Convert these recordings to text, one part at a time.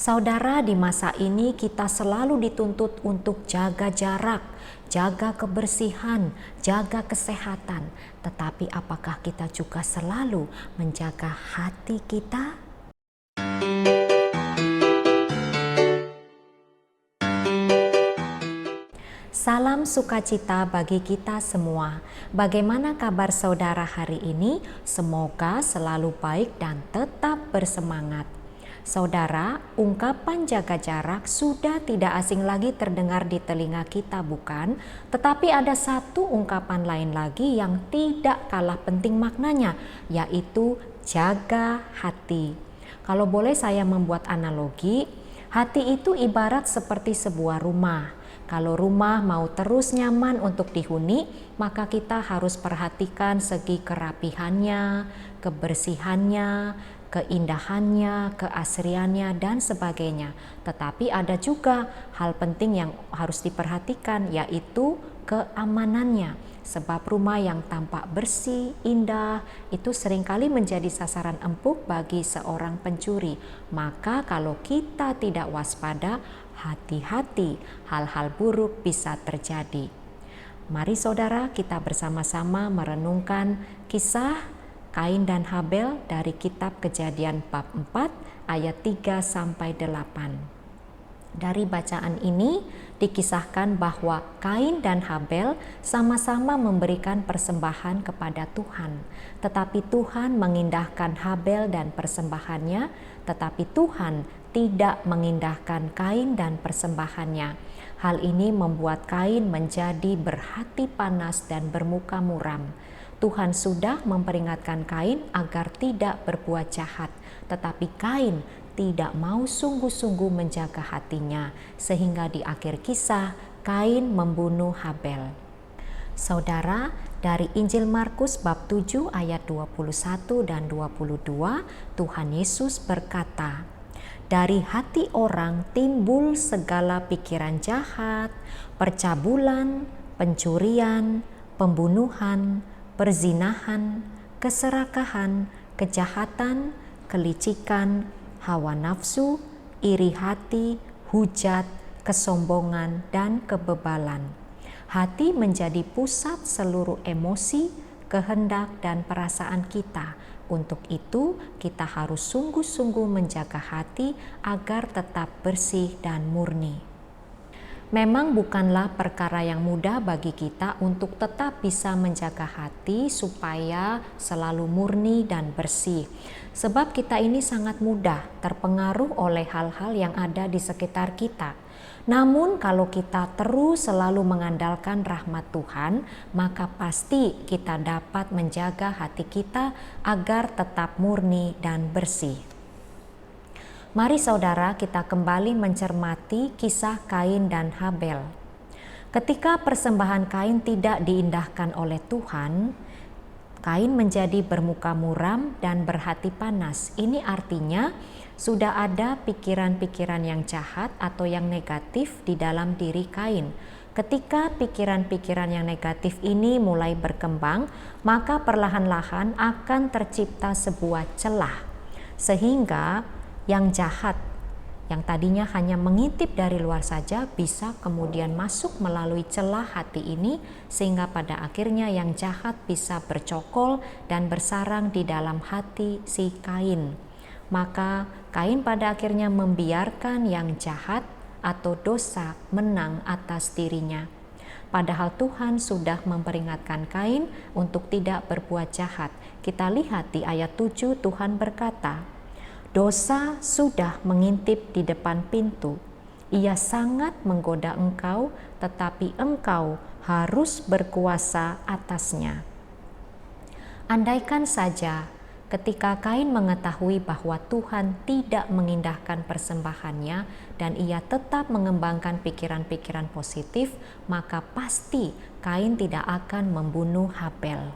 Saudara, di masa ini kita selalu dituntut untuk jaga jarak, jaga kebersihan, jaga kesehatan. Tetapi apakah kita juga selalu menjaga hati kita? Salam sukacita bagi kita semua. Bagaimana kabar saudara hari ini? Semoga selalu baik dan tetap bersemangat. Saudara, ungkapan jaga jarak sudah tidak asing lagi terdengar di telinga kita, bukan? Tetapi ada satu ungkapan lain lagi yang tidak kalah penting maknanya, yaitu jaga hati. Kalau boleh saya membuat analogi, hati itu ibarat seperti sebuah rumah. Kalau rumah mau terus nyaman untuk dihuni, maka kita harus perhatikan segi kerapihannya, kebersihannya, keindahannya, keasriannya, dan sebagainya. Tetapi ada juga hal penting yang harus diperhatikan, yaitu keamanannya. Sebab rumah yang tampak bersih, indah, itu seringkali menjadi sasaran empuk bagi seorang pencuri. Maka kalau kita tidak waspada, hati-hati, hal-hal buruk bisa terjadi. Mari saudara, kita bersama-sama merenungkan kisah Kain dan Habel dari kitab Kejadian bab 4 ayat 3-8. Dari bacaan ini dikisahkan bahwa Kain dan Habel sama-sama memberikan persembahan kepada Tuhan. Tetapi Tuhan mengindahkan Habel dan persembahannya, tetapi Tuhan tidak mengindahkan Kain dan persembahannya. Hal ini membuat Kain menjadi berhati panas dan bermuka muram. Tuhan sudah memperingatkan Kain agar tidak berbuat jahat, tetapi Kain tidak mau sungguh-sungguh menjaga hatinya, sehingga di akhir kisah Kain membunuh Habel. Saudara, dari Injil Markus bab 7 ayat 21 dan 22, Tuhan Yesus berkata, "Dari hati orang timbul segala pikiran jahat, percabulan, pencurian, pembunuhan, perzinahan, keserakahan, kejahatan, kelicikan, hawa nafsu, iri hati, hujat, kesombongan, dan kebebalan." Hati menjadi pusat seluruh emosi, kehendak, dan perasaan kita. Untuk itu, kita harus sungguh-sungguh menjaga hati agar tetap bersih dan murni. Memang bukanlah perkara yang mudah bagi kita untuk tetap bisa menjaga hati supaya selalu murni dan bersih. Sebab kita ini sangat mudah terpengaruh oleh hal-hal yang ada di sekitar kita. Namun kalau kita terus selalu mengandalkan rahmat Tuhan, maka pasti kita dapat menjaga hati kita agar tetap murni dan bersih. Mari saudara, kita kembali mencermati kisah Kain dan Habel. Ketika persembahan Kain tidak diindahkan oleh Tuhan, Kain menjadi bermuka muram dan berhati panas. Ini artinya sudah ada pikiran-pikiran yang jahat atau yang negatif di dalam diri Kain. Ketika pikiran-pikiran yang negatif ini mulai berkembang, maka perlahan-lahan akan tercipta sebuah celah, sehingga yang jahat, yang tadinya hanya mengintip dari luar saja, bisa kemudian masuk melalui celah hati ini, sehingga pada akhirnya yang jahat bisa bercokol dan bersarang di dalam hati si Kain. Maka Kain pada akhirnya membiarkan yang jahat atau dosa menang atas dirinya. Padahal Tuhan sudah memperingatkan Kain untuk tidak berbuat jahat. Kita lihat di ayat 7, Tuhan berkata, "Dosa sudah mengintip di depan pintu. Ia sangat menggoda engkau, tetapi engkau harus berkuasa atasnya." Andaikan saja ketika Kain mengetahui bahwa Tuhan tidak mengindahkan persembahannya dan ia tetap mengembangkan pikiran-pikiran positif, maka pasti Kain tidak akan membunuh Habel.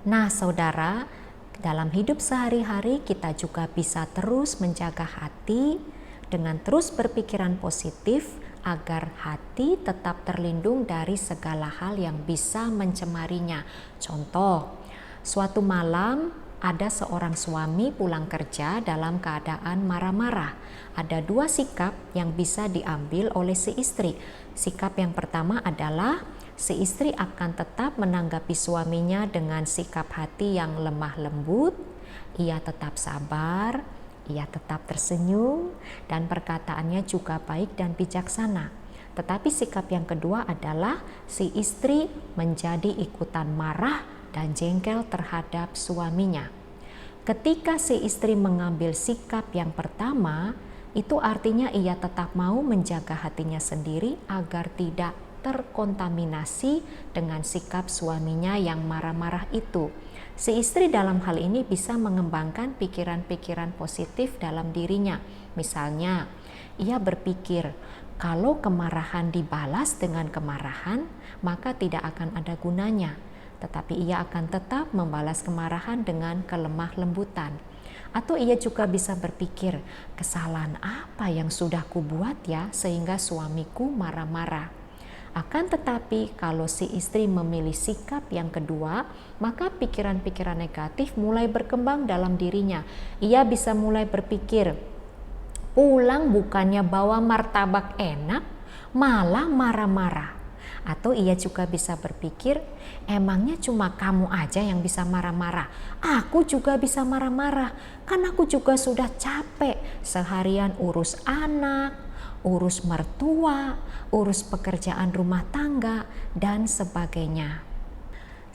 Nah, saudara, dalam hidup sehari-hari kita juga bisa terus menjaga hati dengan terus berpikiran positif agar hati tetap terlindung dari segala hal yang bisa mencemarinya. Contoh, suatu malam ada seorang suami pulang kerja dalam keadaan marah-marah. Ada dua sikap yang bisa diambil oleh si istri. Sikap yang pertama adalah si istri akan tetap menanggapi suaminya dengan sikap hati yang lemah lembut. Ia tetap sabar, ia tetap tersenyum, dan perkataannya juga baik dan bijaksana. Tetapi sikap yang kedua adalah si istri menjadi ikutan marah dan jengkel terhadap suaminya. Ketika si istri mengambil sikap yang pertama, itu artinya ia tetap mau menjaga hatinya sendiri agar tidak terkontaminasi dengan sikap suaminya yang marah-marah itu. Si istri dalam hal ini bisa mengembangkan pikiran-pikiran positif dalam dirinya. Misalnya, ia berpikir, kalau kemarahan dibalas dengan kemarahan, maka tidak akan ada gunanya. Tetapi ia akan tetap membalas kemarahan dengan kelemah lembutan. Atau ia juga bisa berpikir, kesalahan apa yang sudah kubuat ya sehingga suamiku marah-marah. Akan tetapi kalau si istri memilih sikap yang kedua, maka pikiran-pikiran negatif mulai berkembang dalam dirinya. Ia bisa mulai berpikir, pulang bukannya bawa martabak enak, malah marah-marah. Atau ia juga bisa berpikir, emangnya cuma kamu aja yang bisa marah-marah? Aku juga bisa marah-marah, kan aku juga sudah capek seharian urus anak, urus mertua, urus pekerjaan rumah tangga, dan sebagainya.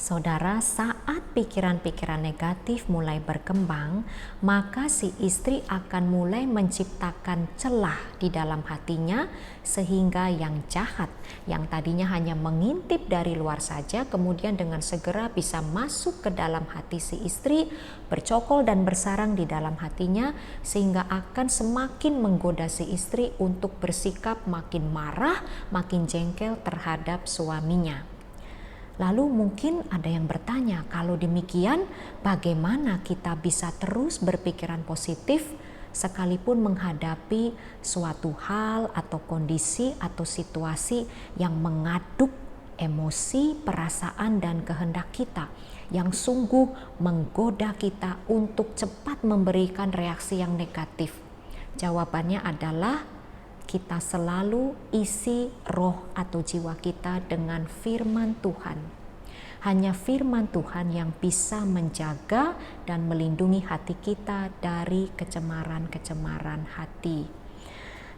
Saudara, saat pikiran-pikiran negatif mulai berkembang, maka si istri akan mulai menciptakan celah di dalam hatinya sehingga yang jahat, yang tadinya hanya mengintip dari luar saja, kemudian dengan segera bisa masuk ke dalam hati si istri, bercokol dan bersarang di dalam hatinya, sehingga akan semakin menggoda si istri untuk bersikap makin marah, makin jengkel terhadap suaminya. Lalu mungkin ada yang bertanya, kalau demikian bagaimana kita bisa terus berpikiran positif sekalipun menghadapi suatu hal atau kondisi atau situasi yang mengaduk emosi, perasaan, dan kehendak kita, yang sungguh menggoda kita untuk cepat memberikan reaksi yang negatif? Jawabannya adalah kita selalu isi roh atau jiwa kita dengan firman Tuhan. Hanya firman Tuhan yang bisa menjaga dan melindungi hati kita dari kecemaran-kecemaran hati.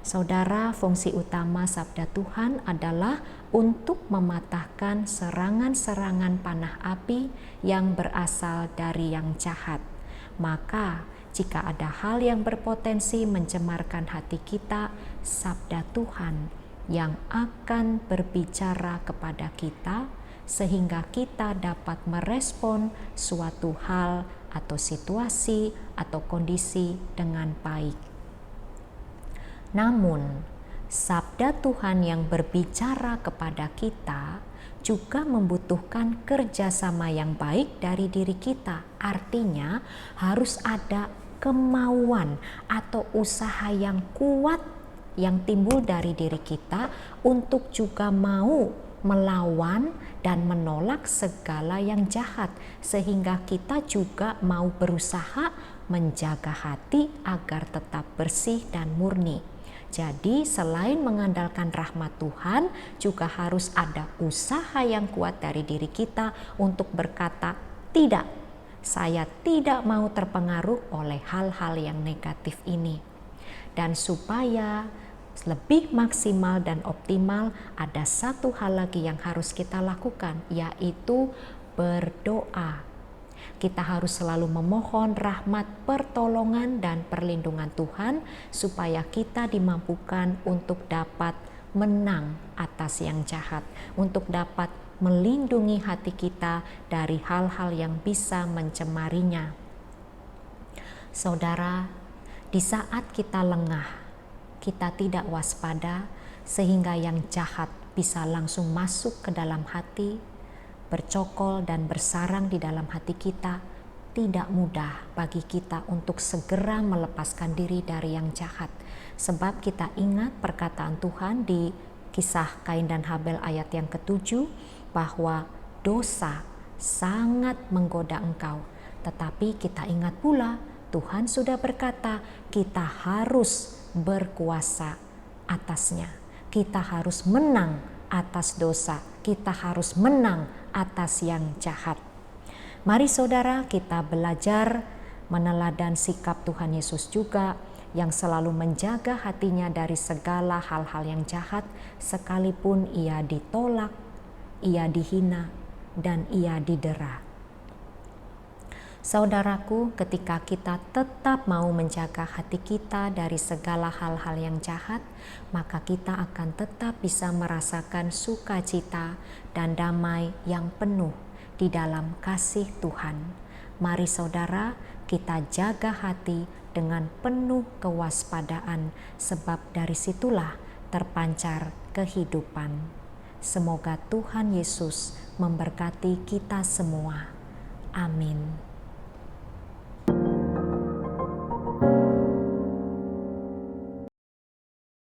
Saudara, fungsi utama sabda Tuhan adalah untuk mematahkan serangan-serangan panah api yang berasal dari yang jahat. Maka jika ada hal yang berpotensi mencemarkan hati kita, sabda Tuhan yang akan berbicara kepada kita sehingga kita dapat merespon suatu hal atau situasi atau kondisi dengan baik. Namun, sabda Tuhan yang berbicara kepada kita juga membutuhkan kerjasama yang baik dari diri kita. Artinya harus ada kemauan atau usaha yang kuat yang timbul dari diri kita untuk juga mau melawan dan menolak segala yang jahat, sehingga kita juga mau berusaha menjaga hati agar tetap bersih dan murni. Jadi selain mengandalkan rahmat Tuhan, juga harus ada usaha yang kuat dari diri kita untuk berkata, tidak, saya tidak mau terpengaruh oleh hal-hal yang negatif ini. Dan supaya lebih maksimal dan optimal, ada satu hal lagi yang harus kita lakukan, yaitu berdoa. Kita harus selalu memohon rahmat, pertolongan, dan perlindungan Tuhan supaya kita dimampukan untuk dapat menang atas yang jahat, untuk dapat melindungi hati kita dari hal-hal yang bisa mencemarinya. Saudara, di saat kita lengah, kita tidak waspada sehingga yang jahat bisa langsung masuk ke dalam hati, bercokol dan bersarang di dalam hati kita, tidak mudah bagi kita untuk segera melepaskan diri dari yang jahat. Sebab kita ingat perkataan Tuhan di Kisah Kain dan Habel ayat yang ke-7, bahwa dosa sangat menggoda engkau, Tetapi kita ingat pula, Tuhan sudah berkata kita harus berkuasa atasnya. Kita harus menang atas dosa. Kita harus menang atas yang jahat. Mari saudara, kita belajar meneladan sikap Tuhan Yesus juga, yang selalu menjaga hatinya dari segala hal-hal yang jahat, sekalipun ia ditolak, ia dihina, dan ia didera. Saudaraku, ketika kita tetap mau menjaga hati kita dari segala hal-hal yang jahat, maka kita akan tetap bisa merasakan sukacita dan damai yang penuh di dalam kasih Tuhan. Mari saudara, kita jaga hati dengan penuh kewaspadaan, sebab dari situlah terpancar kehidupan. Semoga Tuhan Yesus memberkati kita semua. Amin.